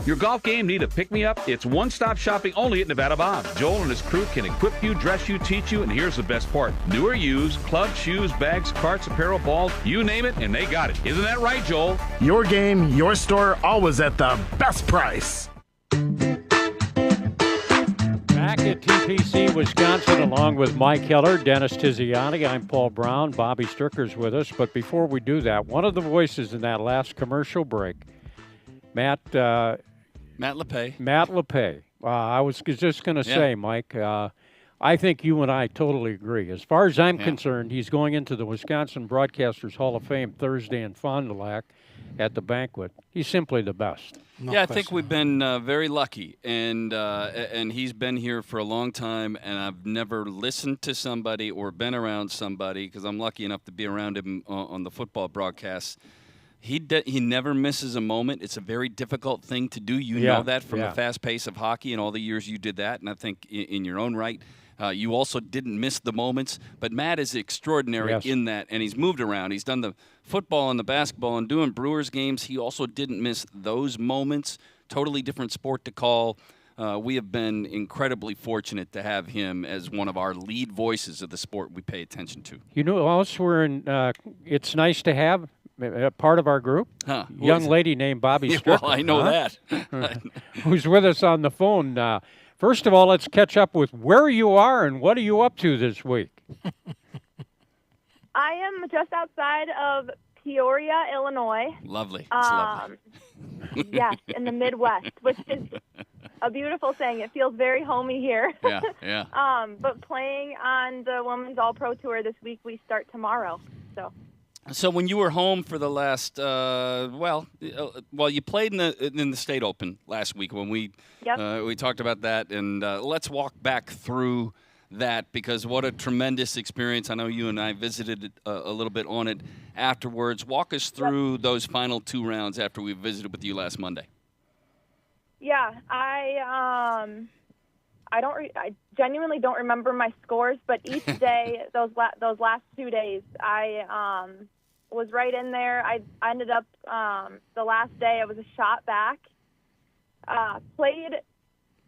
Your golf game need a pick-me-up? It's one-stop shopping only at Nevada Bob's. Joel and his crew can equip you, dress you, teach you, and here's the best part. New or used, clubs, shoes, bags, carts, apparel, balls, you name it, and they got it. Isn't that right, Joel? Your game, your store, always at the best price. Back at TPC, Wisconsin, along with Mike Heller, Dennis Tiziani. I'm Paul Brown. Bobbi Stricker's with us. But before we do that, one of the voices in that last commercial break, Matt LePay. Matt LePay. I was just going to say, Mike, I think you and I totally agree. As far as I'm concerned, he's going into the Wisconsin Broadcasters Hall of Fame Thursday in Fond du Lac at the banquet. He's simply the best. I think we've been very lucky, and he's been here for a long time, and I've never listened to somebody or been around somebody, because I'm lucky enough to be around him on the football broadcasts. He never misses a moment. It's a very difficult thing to do. You know that from the fast pace of hockey and all the years you did that, and I think in your own right, you also didn't miss the moments. But Matt is extraordinary in that, and he's moved around. He's done the football and the basketball and doing Brewers games. He also didn't miss those moments. Totally different sport to call. We have been incredibly fortunate to have him as one of our lead voices of the sport we pay attention to. You know who else it's nice to have a part of our group? Young lady named Bobbi Stricker. Well, I know that. Who's with us on the phone. First of all, let's catch up with where you are and what are you up to this week? I am just outside of Peoria, Illinois. Lovely. It's lovely. Yes, in the Midwest, which is a beautiful thing. It feels very homey here. Yeah. But playing on the Women's All-Pro Tour this week, we start tomorrow. So when you were home for the last, you played in the State Open last week when we talked about that, and let's walk back through that, because what a tremendous experience. I know you and I visited a little bit on it afterwards. Walk us through those final 2 rounds after we visited with you last Monday. Yeah, I genuinely don't remember my scores, but each day, those last 2 days, I was right in there. I ended up the last day I was a shot back. Played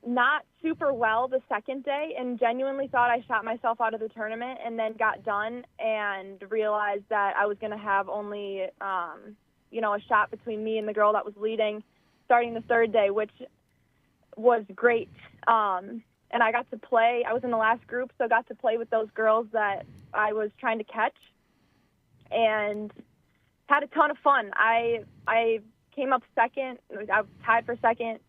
not super well the second day, and genuinely thought I shot myself out of the tournament, and then got done and realized that I was going to have only a shot between me and the girl that was leading starting the third day, which was great. And I got to play. I was in the last group, so I got to play with those girls that I was trying to catch, and had a ton of fun. I came up second. I was tied for second.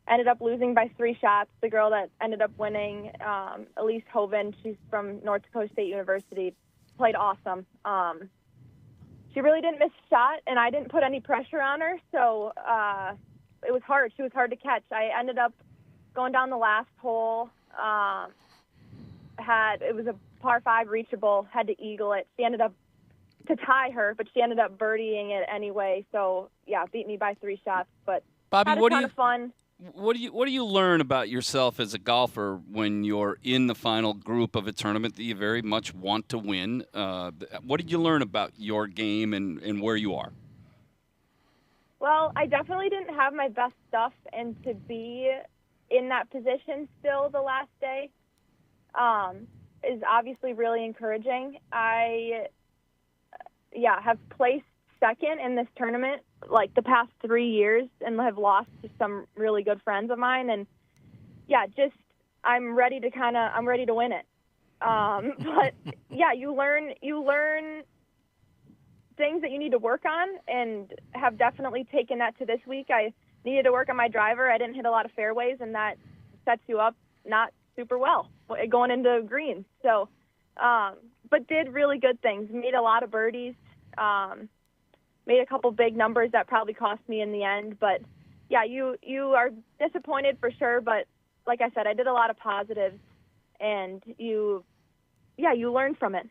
Ended up losing by 3 shots. The girl that ended up winning, Elise Hoven, she's from North Dakota State University, played awesome. She really didn't miss a shot, and I didn't put any pressure on her, so it was hard. She was hard to catch. I ended up going down the last hole. It was a par 5 reachable, had to eagle it. She ended up to tie her, but she ended up birdieing it anyway. So beat me by 3 shots. But Bobbi, had a ton of fun. What do you learn about yourself as a golfer when you're in the final group of a tournament that you very much want to win? What did you learn about your game and where you are? Well, I definitely didn't have my best stuff, and to be in that position still the last day is obviously really encouraging. I have placed second in this tournament like the past 3 years, and have lost to some really good friends of mine, and I'm ready to win it. But you learn things that you need to work on, and have definitely taken that to this week. I needed to work on my driver. I didn't hit a lot of fairways, and that sets you up not super well going into greens. So, but did really good things. Made a lot of birdies. Made a couple big numbers that probably cost me in the end. But you are disappointed for sure. But like I said, I did a lot of positives, and you learn from it.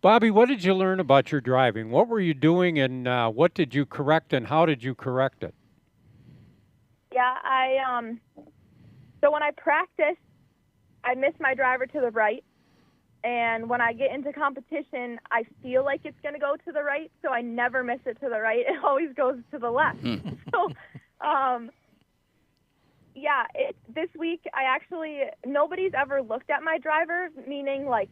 Bobbi, what did you learn about your driving? What were you doing, and what did you correct, and how did you correct it? Yeah, so when I practice, I miss my driver to the right. And when I get into competition, I feel like it's going to go to the right, so I never miss it to the right. It always goes to the left. So, this week, nobody's ever looked at my driver, meaning like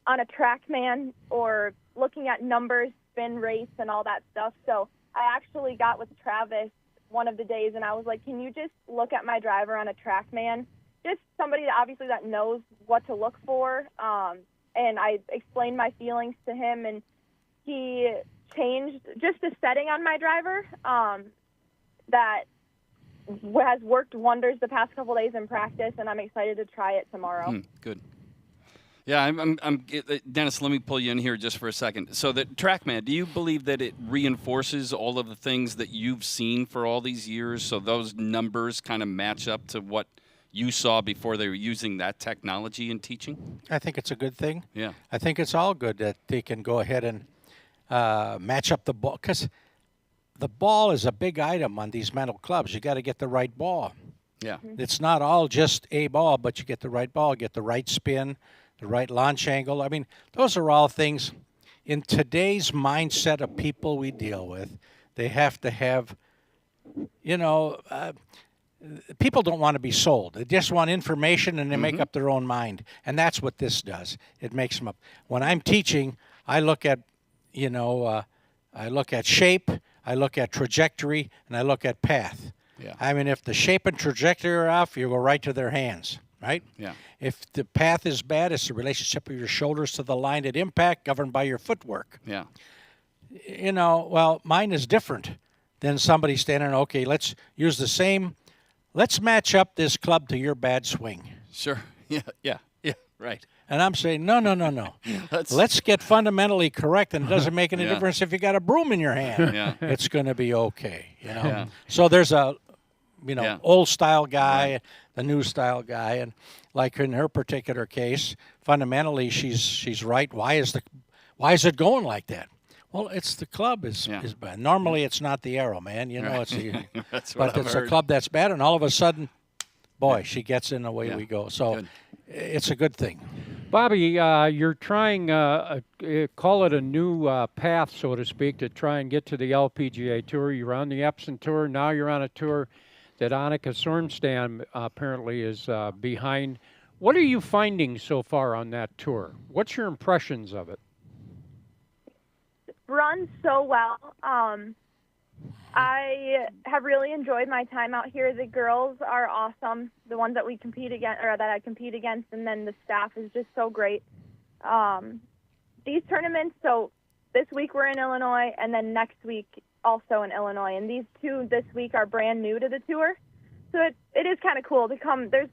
on a TrackMan or looking at numbers, spin rates, and all that stuff. So I actually got with Travis one of the days, and I was like, can you just look at my driver on a TrackMan just somebody that obviously that knows what to look for. And I explained my feelings to him, and he changed just the setting on my driver that has worked wonders the past couple days in practice, and I'm excited to try it tomorrow. Good. Yeah, I'm Dennis, let me pull you in here just for a second. So that TrackMan, do you believe that it reinforces all of the things that you've seen for all these years, so those numbers kind of match up to what you saw before they were using that technology in teaching? I think it's a good thing. Yeah. I think it's all good that they can go ahead and match up the ball, because the ball is a big item on these mental clubs. You got to get the right ball. Yeah. It's not all just a ball, but you get the right ball, get the right spin, the right launch angle. I mean, those are all things in today's mindset of people we deal with. They have to have, people don't want to be sold. They just want information, and they make up their own mind. And that's what this does. It makes them up. When I'm teaching, I look at, I look at shape, I look at trajectory, and I look at path. Yeah. I mean, if the shape and trajectory are off, you go right to their hands, right? Yeah. If the path is bad, it's the relationship of your shoulders to the line at impact governed by your footwork. Yeah. Well, mine is different than somebody standing, okay, let's use the same, let's match up this club to your bad swing. Sure. Yeah, right. And I'm saying, no. Let's get fundamentally correct, and it doesn't make any difference if you got a broom in your hand. Yeah. It's going to be okay, Yeah. So there's a, old style guy, Right. the new style guy, and like in her particular case, fundamentally she's right. Why is it going like that? Well, it's the club is bad. Normally it's not the arrow, man. It's That's what I've it's heard. a club that's bad, and all of a sudden, boy, she gets in, away we go. So Good. it's a good thing. Bobbi, you're trying, call it a new path, so to speak, to try and get to the LPGA Tour. You're on the Epson Tour. Now you're on a tour that Annika Sorenstam apparently is behind. What are you finding so far on that tour? What's your impressions of it? Run so well. I have really enjoyed my time out here. The girls are awesome. The ones that we compete against, or that I compete against, and then the staff is just so great. These tournaments, so this week we're in Illinois, and then next week also in Illinois. And these two this week are brand new to the tour. So it is kind of cool to come. There's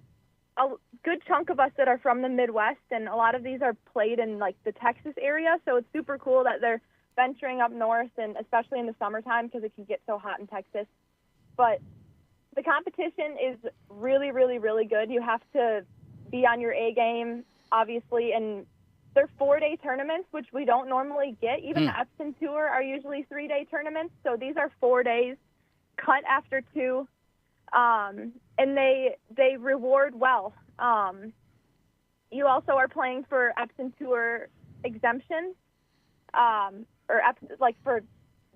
a good chunk of us that are from the Midwest, and a lot of these are played in like the Texas area. So it's super cool that they're venturing up north, and especially in the summertime because it can get so hot in Texas. But the competition is really, really, really good. You have to be on your A game, obviously, and they're 4-day tournaments, which we don't normally get. Even the Epson Tour are usually 3-day tournaments, so these are 4 days, cut after 2, and they reward well. You also are playing for Epson Tour exemptions, for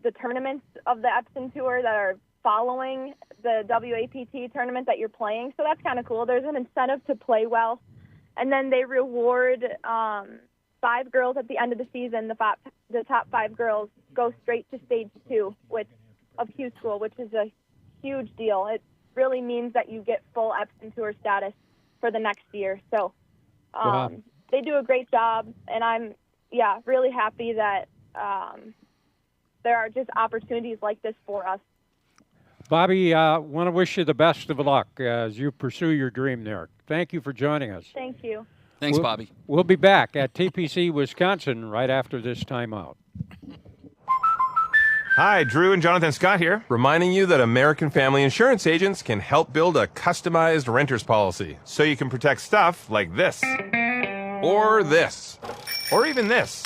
the tournaments of the Epson Tour that are following the WAPT tournament that you're playing. So that's kind of cool. There's an incentive to play well. And then they reward 5 girls at the end of the season. The top 5 girls go straight to stage 2 of Q School, which is a huge deal. It really means that you get full Epson Tour status for the next year. So they do a great job, and I'm really happy that there are just opportunities like this for us. Bobbi, want to wish you the best of luck as you pursue your dream there. Thank you for joining us. Thank you. Thanks, Bobbi. We'll be back at TPC Wisconsin right after this timeout. Hi, Drew and Jonathan Scott here, reminding you that American Family Insurance agents can help build a customized renter's policy so you can protect stuff like this, or this, or even this.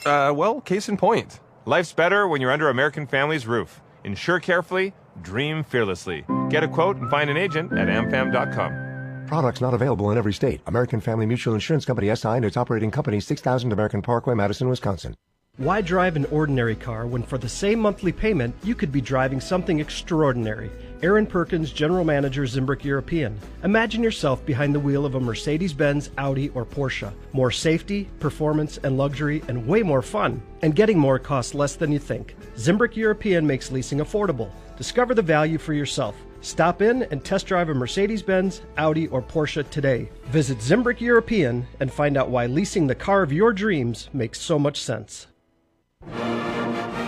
Well, case in point. Life's better when you're under American Family's roof. Insure carefully, dream fearlessly. Get a quote and find an agent at amfam.com. Products not available in every state. American Family Mutual Insurance Company SI and its operating company 6000 American Parkway, Madison, Wisconsin. Why drive an ordinary car when for the same monthly payment you could be driving something extraordinary? Aaron Perkins, General Manager, Zimbrick European. Imagine yourself behind the wheel of a Mercedes-Benz, Audi, or Porsche. More safety, performance, and luxury, and way more fun. And getting more costs less than you think. Zimbrick European makes leasing affordable. Discover the value for yourself. Stop in and test drive a Mercedes-Benz, Audi, or Porsche today. Visit Zimbrick European and find out why leasing the car of your dreams makes so much sense.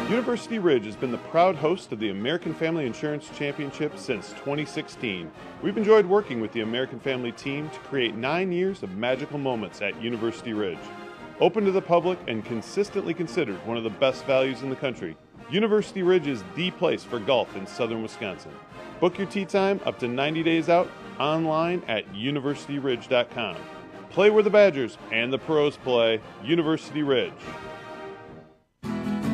University Ridge has been the proud host of the American Family Insurance Championship since 2016. We've enjoyed working with the American Family team to create 9 years of magical moments at University Ridge. Open to the public and consistently considered one of the best values in the country, University Ridge is the place for golf in southern Wisconsin. Book your tee time up to 90 days out online at universityridge.com. Play where the Badgers and the pros play, University Ridge.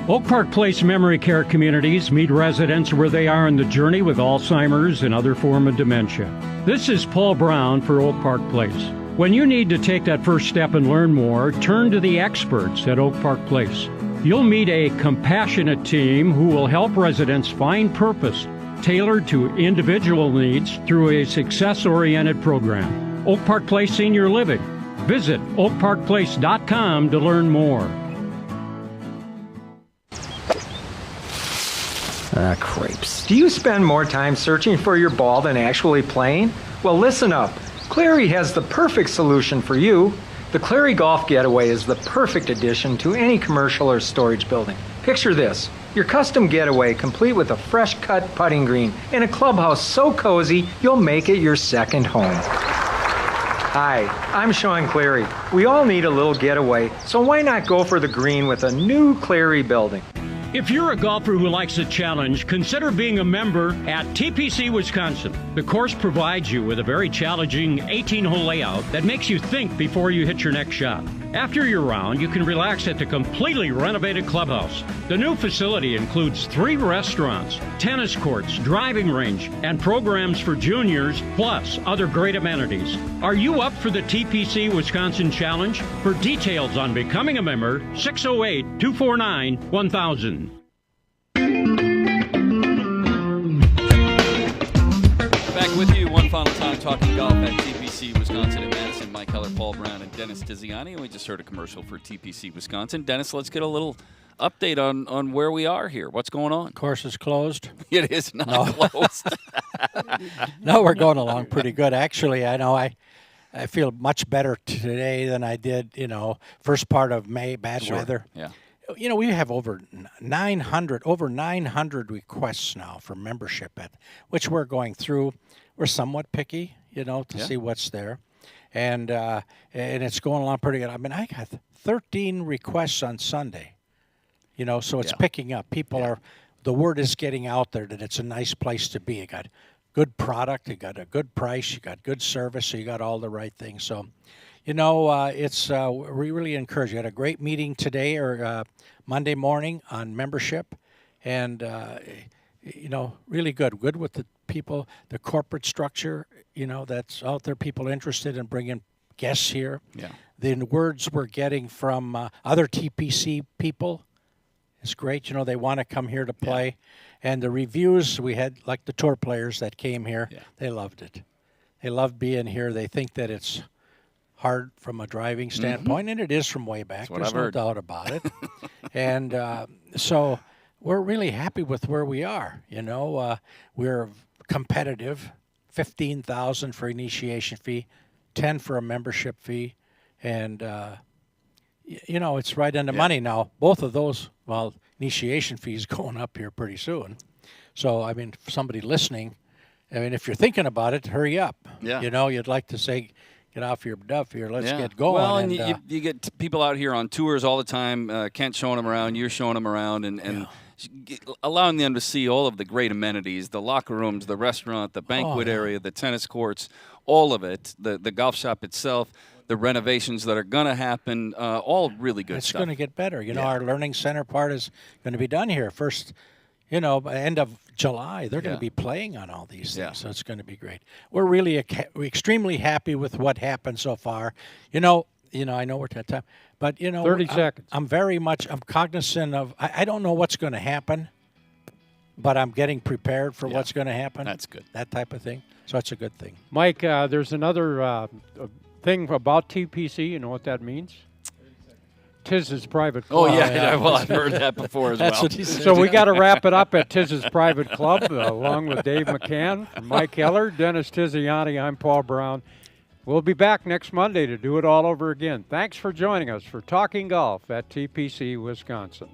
Oak Park Place Memory Care Communities meet residents where they are in the journey with Alzheimer's and other form of dementia. This is Paul Braun for Oak Park Place. When you need to take that first step and learn more, turn to the experts at Oak Park Place. You'll meet a compassionate team who will help residents find purpose, tailored to individual needs through a success-oriented program. Oak Park Place Senior Living. Visit oakparkplace.com to learn more. Crepes. Do you spend more time searching for your ball than actually playing? Well, listen up. Clary has the perfect solution for you. The Clary Golf Getaway is the perfect addition to any commercial or storage building. Picture this. Your custom getaway complete with a fresh-cut putting green and a clubhouse so cozy you'll make it your second home. Hi, I'm Sean Clary. We all need a little getaway, so why not go for the green with a new Clary building? If you're a golfer who likes a challenge, consider being a member at TPC Wisconsin. The course provides you with a very challenging 18-hole layout that makes you think before you hit your next shot. After your round, you can relax at the completely renovated clubhouse. The new facility includes 3 restaurants, tennis courts, driving range, and programs for juniors, plus other great amenities. Are you up for the TPC Wisconsin Challenge? For details on becoming a member, 608-249-1000. Back with you one final time talking golf at TPC Wisconsin in Madison. Mike Heller, Paul Brown, and Dennis Tiziani. And we just heard a commercial for TPC Wisconsin. Dennis, let's get a little update on where we are here. What's going on? Course is closed. It is not closed. No, we're going along pretty good. Actually, I know I feel much better today than I did, first part of May, bad weather. Yeah. We have over 900 requests now for membership, which we're going through. We're somewhat picky, to see what's there. And it's going along pretty good. I mean, I got 13 requests on Sunday, so it's picking up. The word is getting out there that it's a nice place to be. You got good product, you got a good price, you got good service, so you got all the right things. So, it's we really encourage you. We had a great meeting today or Monday morning on membership, and really good with the people, the corporate structure, that's out there. People interested in bringing guests here. Yeah. The words we're getting from other TPC people is great. They want to come here to play, and the reviews we had, like the tour players that came here, they loved it. They loved being here. They think that it's hard from a driving standpoint, and it is from way back. There's no doubt about it. And so we're really happy with where we are. We're competitive, $15,000 for initiation fee, $10 for a membership fee, and it's right in the money now. Both of those, initiation fees going up here pretty soon. So I mean, for somebody listening, if you're thinking about it, hurry up. Yeah. You'd like to say, get off your duff here. Let's get going. Well, and you get people out here on tours all the time. Kent showing them around, you're showing them around, and allowing them to see all of the great amenities, the locker rooms, the restaurant, the banquet area, the tennis courts, all of it, the golf shop itself, the renovations that are going to happen, all really good stuff. It's going to get better. Our learning center part is going to be done here. First, by end of July, they're going to be playing on all these things, so it's going to be great. We're really extremely happy with what happened so far. I know we're at time, but 30 seconds. I'm cognizant of. I don't know what's going to happen, but I'm getting prepared for what's going to happen. That's good. That type of thing. So it's a good thing. Mike, there's another thing about TPC. You know what that means? Tiz's Private Club. Oh, yeah. Well, I've heard that before as That's well. what he said. So we got to wrap it up at Tiz's Private Club, along with Dave McCann, Mike Heller, Dennis Tiziani. I'm Paul Brown. We'll be back next Monday to do it all over again. Thanks for joining us for Talking Golf at TPC Wisconsin.